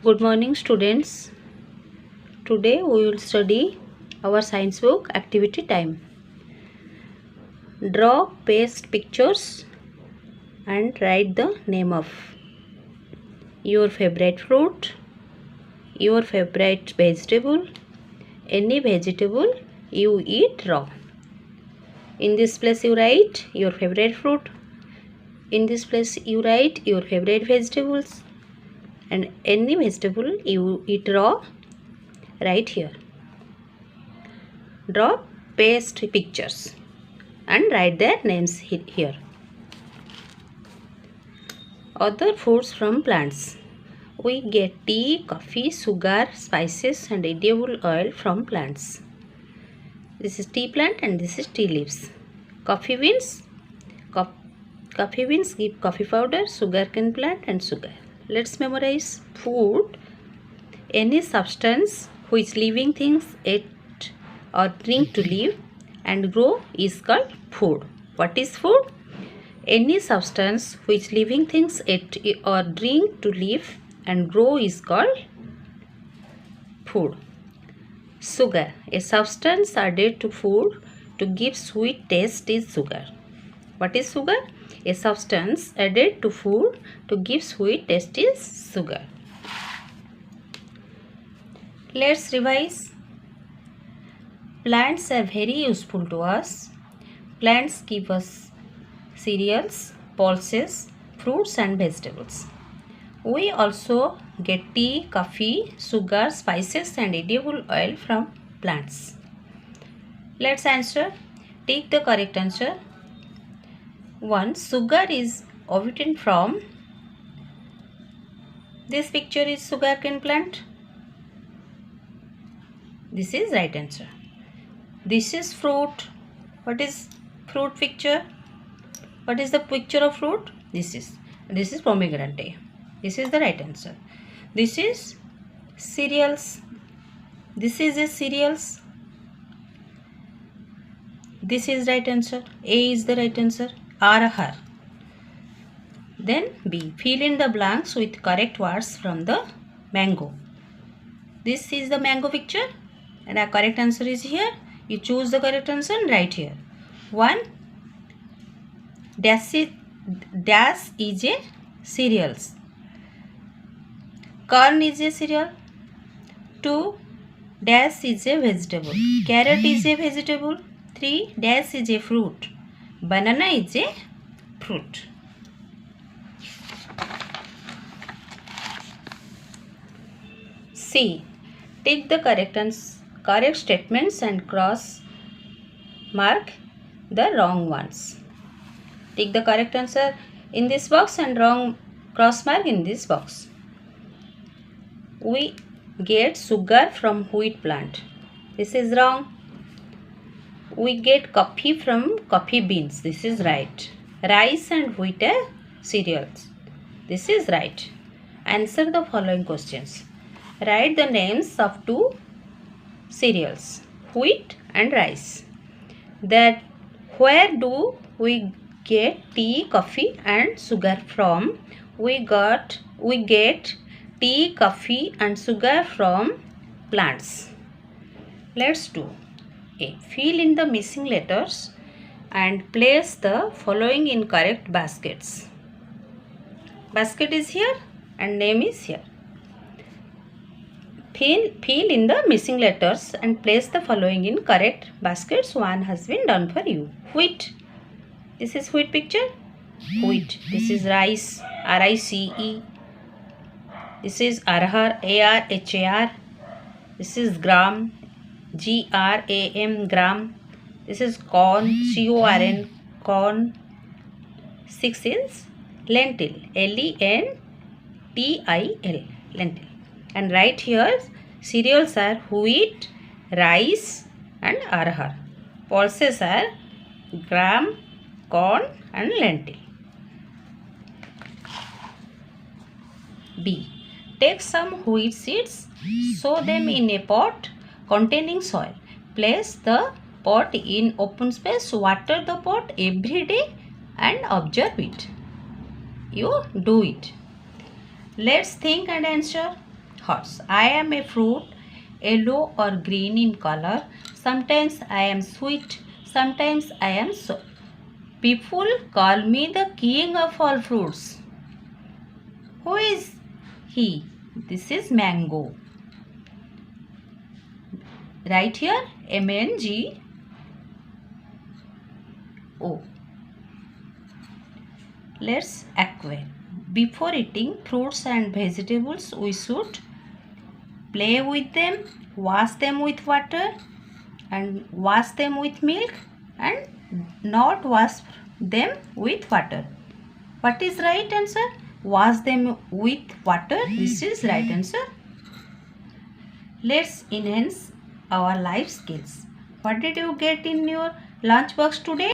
Good morning, students. Today we will study our science book activity time. Draw paste pictures and write the name of your favorite fruit, your favorite vegetable, any vegetable you eat raw. In this place you write your favorite fruit. In this place you write your favorite vegetables, and any vegetable you eat raw, write here. Draw paste pictures and write their names here. Other foods from plants. We get tea, coffee, sugar, spices and edible oil from plants. This is tea plant and this is tea leaves. Coffee beans. Coffee beans give coffee powder, sugarcane plant and sugar. Let's memorize food. Any substance which living things eat or drink to live and grow is called food. What is food? Any substance which living things eat or drink to live and grow is called food. Sugar. A substance added to food to give sweet taste is sugar. What is sugar? A substance added to food to give sweet taste is sugar. Let's revise. Plants are very useful to us. Plants give us cereals, pulses, fruits and vegetables. We also get tea, coffee, sugar, spices and edible oil from plants. Let's answer. Take the correct answer. 1. Sugar is obtained from. This picture is sugarcane plant. This is right answer. This is fruit. What is fruit picture? What is the picture of fruit? This is pomegranate. This is the right answer. This is cereals. This is a cereals. This is right answer. A is the right answer. Arahar. Then B. Fill in the blanks with correct words from the mango. This is the mango picture and our correct answer is here. You choose the correct answer and write here. 1. Dash is a cereals. Corn is a cereal. 2. Dash is a vegetable. Carrot is a vegetable. 3. Dash is a fruit. Banana is a fruit. C. Take the correct statements and cross mark the wrong ones. Take the correct answer in this box and wrong cross mark in this box. We get sugar from wheat plant. This is wrong. We get coffee from coffee beans. This is right. Rice and wheat are cereals. This is right. Answer the following questions. Write the names of two cereals, wheat and rice. That where do we get tea, coffee and sugar from? We get tea, coffee and sugar from plants. Let's do A. Fill in the missing letters and place the following in correct baskets. Basket is here and name is here. Fill in the missing letters and place the following in correct baskets. One has been done for you. Wheat. This is wheat picture. Wheat. This is rice. R-I-C-E. This is arhar. A-R-H-A-R. This is gram. G-R-A-M. Gram. This is corn. C-O-R-N. Corn. 6 is lentil. L-E-N-T-I-L. Lentil. And right here cereals are wheat, rice and arhar. Pulses are gram, corn and lentil. B. Take some wheat seeds, sow them in a pot containing soil. Place the pot in open space, water the pot every day and observe it. You do it. Let's think and answer. Horse. I am a fruit, yellow or green in color. Sometimes I am sweet, sometimes I am sour. People call me the king of all fruits. Who is he? This is mango. Right here, MNGO. Let's acquire. Before eating fruits and vegetables, we should play with them, wash them with water, and wash them with milk, and not wash them with water. What is right answer? Wash them with water. This is right answer. Let's enhance our life skills. What did you get in your lunch box today?